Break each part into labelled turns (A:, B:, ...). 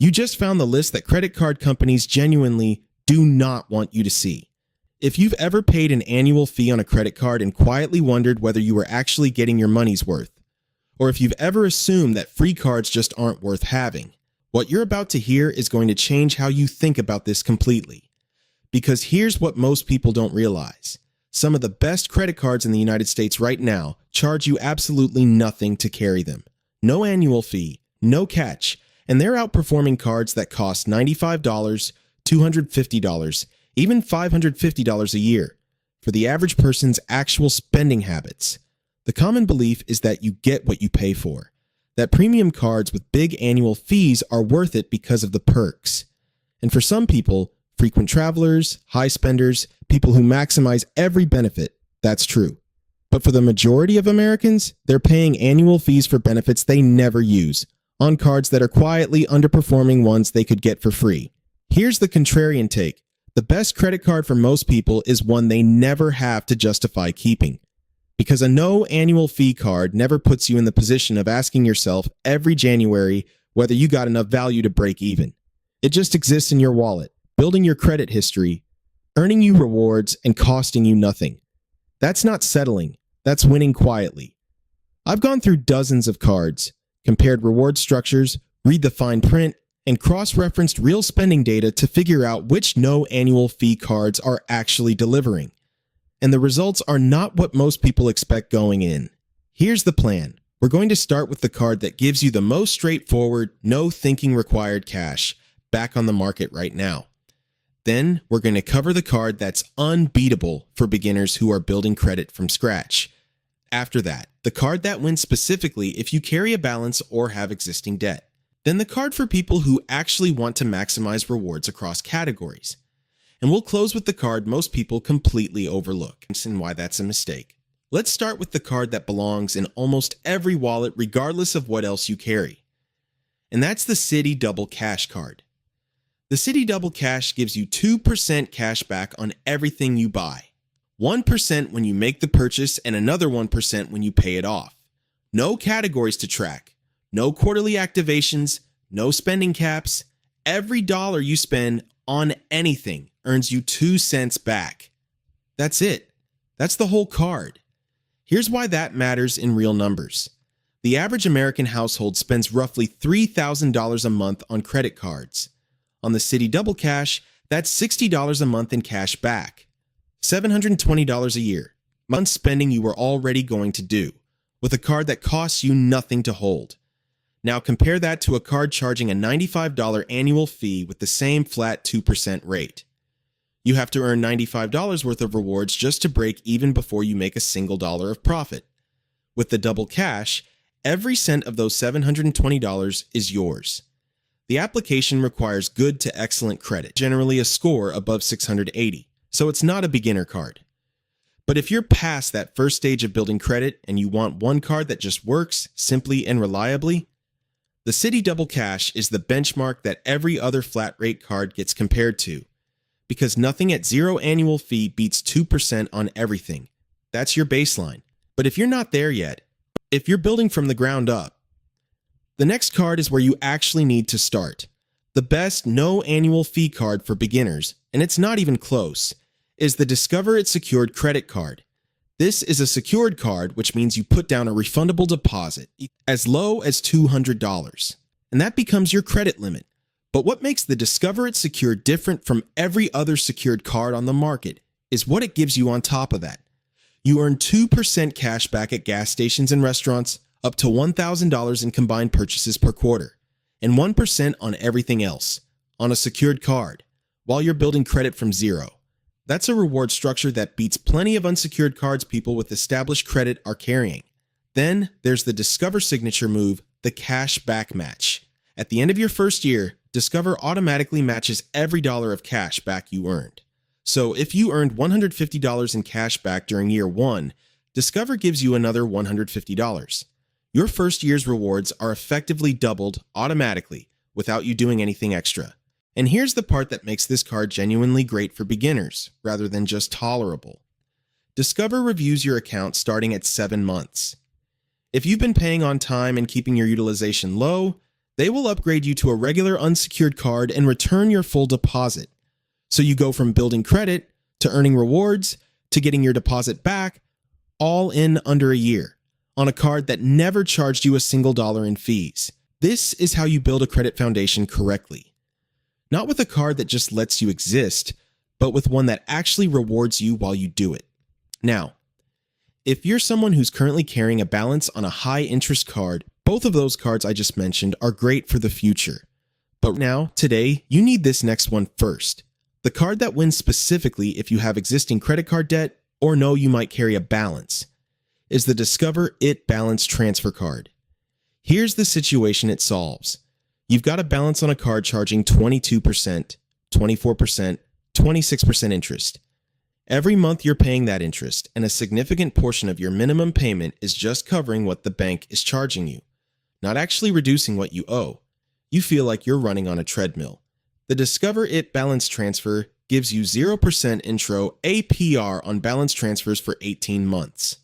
A: You just found the list that credit card companies genuinely do not want you to see. If you've ever paid an annual fee on a credit card and quietly wondered whether you were actually getting your money's worth, or if you've ever assumed that free cards just aren't worth having, what you're about to hear is going to change how you think about this completely. Because here's what most people don't realize. Some of the best credit cards in the United States right now charge you absolutely nothing to carry them. No annual fee, no catch, and they're outperforming cards that cost $95, $250, even $550 a year for the average person's actual spending habits. The common belief is that you get what you pay for, that premium cards with big annual fees are worth it because of the perks. And for some people, frequent travelers, high spenders, people who maximize every benefit, that's true. But for the majority of Americans, they're paying annual fees for benefits they never use, on cards that are quietly underperforming ones they could get for free. Here's the contrarian take. The best credit card for most people is one they never have to justify keeping. Because a no annual fee card never puts you in the position of asking yourself every January whether you got enough value to break even. It just exists in your wallet, building your credit history, earning you rewards, and costing you nothing. That's not settling, that's winning quietly. I've gone through dozens of cards, compared reward structures, read the fine print, and cross-referenced real spending data to figure out which no annual fee cards are actually delivering. And the results are not what most people expect going in. Here's the plan. We're going to start with the card that gives you the most straightforward, no thinking required cash back on the market right now. Then we're going to cover the card that's unbeatable for beginners who are building credit from scratch. After that, the card that wins specifically if you carry a balance or have existing debt. Then the card for people who actually want to maximize rewards across categories. And we'll close with the card most people completely overlook, and why that's a mistake. Let's start with the card that belongs in almost every wallet regardless of what else you carry. And that's the Citi Double Cash card. The Citi Double Cash gives you 2% cash back on everything you buy. 1% when you make the purchase and another 1% when you pay it off. No categories to track. No quarterly activations, no spending caps. Every dollar you spend on anything earns you 2 cents back. That's it. That's the whole card. Here's why that matters in real numbers. The average American household spends roughly $3,000 a month on credit cards. On the Citi Double Cash, that's $60 a month in cash back. $720 a year. Month spending you were already going to do, with a card that costs you nothing to hold. Now compare that to a card charging a $95 annual fee with the same flat 2% rate. You have to earn $95 worth of rewards just to break even before you make a single dollar of profit. With the Double Cash, every cent of those $720 is yours. The application requires good to excellent credit, generally a score above 680, so it's not a beginner card. But if you're past that first stage of building credit and you want one card that just works simply and reliably, the Citi Double Cash is the benchmark that every other flat rate card gets compared to, because nothing at zero annual fee beats 2% on everything. That's your baseline. But if you're not there yet, if you're building from the ground up, the next card is where you actually need to start. The best no annual fee card for beginners, and it's not even close, is the Discover It Secured credit card. This is a secured card, which means you put down a refundable deposit as low as $200, and that becomes your credit limit. But what makes the Discover It Secured different from every other secured card on the market is what it gives you on top of that. You earn 2% cash back at gas stations and restaurants, up to $1,000 in combined purchases per quarter, and 1% on everything else, on a secured card, while you're building credit from zero. That's a reward structure that beats plenty of unsecured cards people with established credit are carrying. Then there's the Discover signature move, the cash back match. At the end of your first year, Discover automatically matches every dollar of cash back you earned. So if you earned $150 in cash back during year one, Discover gives you another $150. Your first year's rewards are effectively doubled automatically without you doing anything extra. And here's the part that makes this card genuinely great for beginners, rather than just tolerable. Discover reviews your account starting at 7 months. If you've been paying on time and keeping your utilization low, They will upgrade you to a regular unsecured card and return your full deposit. So you go from building credit to earning rewards to getting your deposit back, all in under a year, on a card that never charged you a single dollar in fees. This is how you build a credit foundation correctly. Not with a card that just lets you exist, but with one that actually rewards you while you do it. Now, if you're someone who's currently carrying a balance on a high-interest card, both of those cards I just mentioned are great for the future. But now, today, you need this next one first. The card that wins specifically if you have existing credit card debt or know you might carry a balance is the Discover It Balance Transfer Card. Here's the situation it solves. You've got a balance on a card charging 22%, 24%, 26% interest. Every month you're paying that interest, and a significant portion of your minimum payment is just covering what the bank is charging you, not actually reducing what you owe. You feel like you're running on a treadmill. The Discover It Balance Transfer gives you 0% intro APR on balance transfers for 18 months.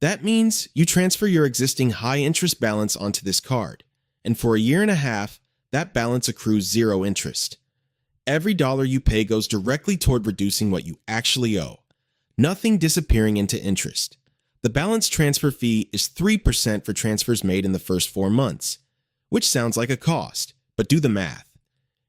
A: That means you transfer your existing high-interest balance onto this card, and for a year and a half, that balance accrues 0 interest. Every dollar you pay goes directly toward reducing what you actually owe, nothing disappearing into interest. The balance transfer fee is 3% for transfers made in the first 4 months, which sounds like a cost, but do the math.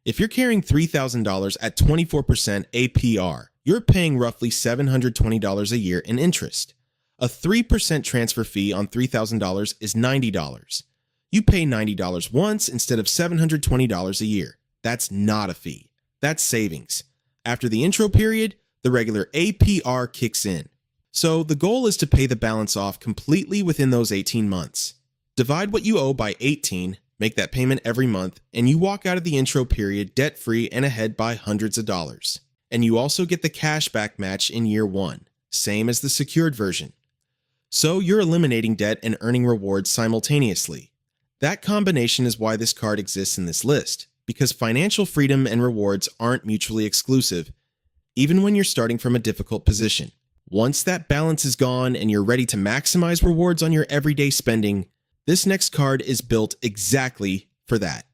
A: If you're carrying $3,000 at 24% APR, you're paying roughly $720 a year in interest. A 3% transfer fee on $3,000 is $90. You pay $90 once instead of $720 a year. That's not a fee. That's savings. After the intro period, the regular APR kicks in. So the goal is to pay the balance off completely within those 18 months. Divide what you owe by 18, make that payment every month, and you walk out of the intro period debt-free and ahead by hundreds of dollars. And you also get the cashback match in year 1, same as the secured version. So you're eliminating debt and earning rewards simultaneously. That combination is why this card exists in this list, because financial freedom and rewards aren't mutually exclusive, even when you're starting from a difficult position. Once that balance is gone and you're ready to maximize rewards on your everyday spending, this next card is built exactly for that.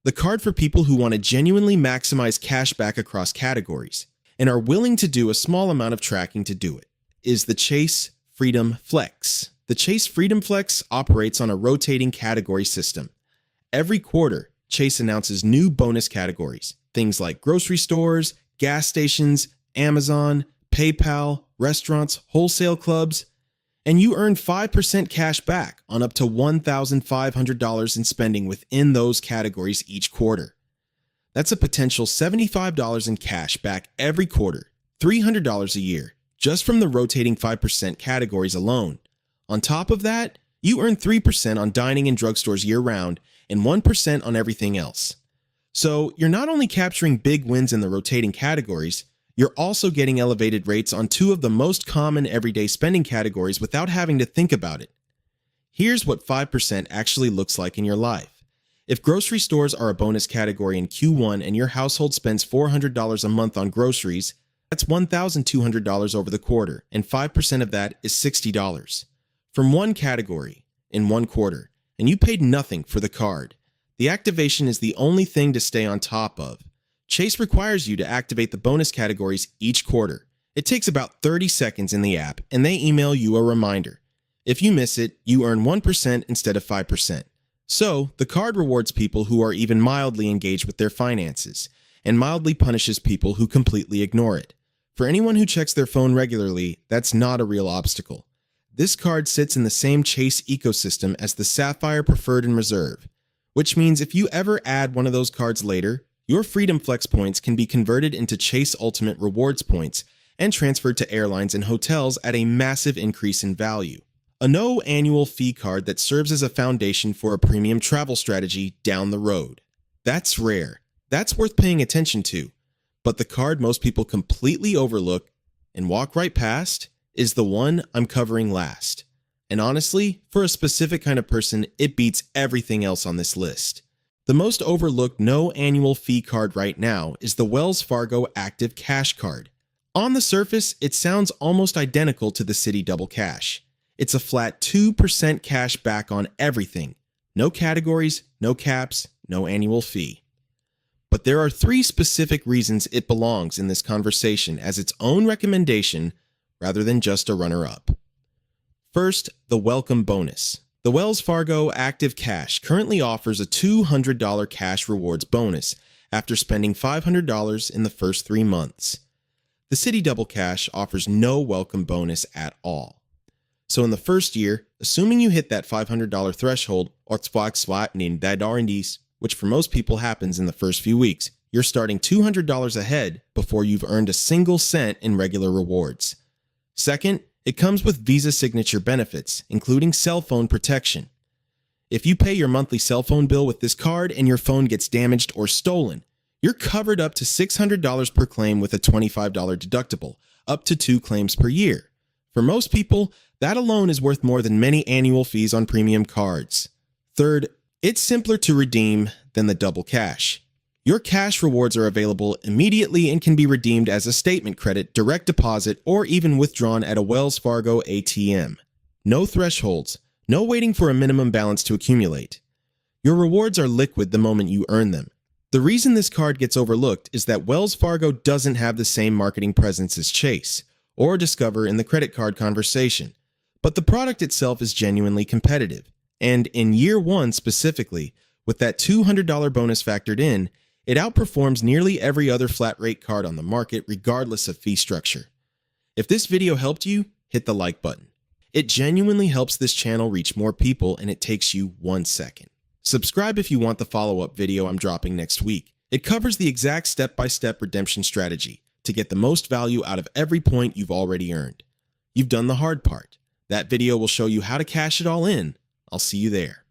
A: The card for people who want to genuinely maximize cashback across categories and are willing to do a small amount of tracking to do it is the Chase Freedom Flex. The Chase Freedom Flex operates on a rotating category system. Every quarter, Chase announces new bonus categories, things like grocery stores, gas stations, Amazon, PayPal, restaurants, wholesale clubs, and you earn 5% cash back on up to $1,500 in spending within those categories each quarter. That's a potential $75 in cash back every quarter, $300 a year, just from the rotating 5% categories alone. On top of that, you earn 3% on dining in drugstores year-round and 1% on everything else. So you're not only capturing big wins in the rotating categories, you're also getting elevated rates on 2 of the most common everyday spending categories without having to think about it. Here's what 5% actually looks like in your life. If grocery stores are a bonus category in Q1 and your household spends $400 a month on groceries, that's $1,200 over the quarter, and 5% of that is $60. From one category in 1 quarter, and you paid nothing for the card. The activation is the only thing to stay on top of. Chase requires you to activate the bonus categories each quarter. It takes about 30 seconds in the app, and they email you a reminder. If you miss it, you earn 1% instead of 5%. So, the card rewards people who are even mildly engaged with their finances, and mildly punishes people who completely ignore it. For anyone who checks their phone regularly, that's not a real obstacle. This card sits in the same Chase ecosystem as the Sapphire Preferred and Reserve, which means if you ever add one of those cards later, your Freedom Flex points can be converted into Chase Ultimate Rewards points and transferred to airlines and hotels at a massive increase in value. A no annual fee card that serves as a foundation for a premium travel strategy down the road. That's rare. That's worth paying attention to. But the card most people completely overlook and walk right past is the one I'm covering last. And honestly, for a specific kind of person, it beats everything else on this list. The most overlooked no annual fee card right now is the Wells Fargo Active Cash card. On the surface, it sounds almost identical to the Citi Double Cash. It's a flat 2% cash back on everything. No categories, no caps, no annual fee. But there are 3 specific reasons it belongs in this conversation as its own recommendation rather than just a runner-up. First, the welcome bonus. The Wells Fargo Active Cash currently offers a $200 cash rewards bonus after spending $500 in the first 3 months. The Citi Double Cash offers no welcome bonus at all. So in the first year, assuming you hit that $500 threshold, which for most people happens in the first few weeks, you're starting $200 ahead before you've earned a single cent in regular rewards. Second, it comes with Visa signature benefits, including cell phone protection. If you pay your monthly cell phone bill with this card and your phone gets damaged or stolen, you're covered up to $600 per claim with a $25 deductible, up to 2 claims per year. For most people, that alone is worth more than many annual fees on premium cards. Third, it's simpler to redeem than the Double Cash. Your cash rewards are available immediately and can be redeemed as a statement credit, direct deposit, or even withdrawn at a Wells Fargo ATM. No thresholds, no waiting for a minimum balance to accumulate. Your rewards are liquid the moment you earn them. The reason this card gets overlooked is that Wells Fargo doesn't have the same marketing presence as Chase or Discover in the credit card conversation, but the product itself is genuinely competitive. And in year 1 specifically, with that $200 bonus factored in, it outperforms nearly every other flat rate card on the market regardless of fee structure. If this video helped you, hit the like button. It genuinely helps this channel reach more people and it takes you 1 second. Subscribe if you want the follow-up video I'm dropping next week. It covers the exact step-by-step redemption strategy to get the most value out of every point you've already earned. You've done the hard part. That video will show you how to cash it all in. I'll see you there.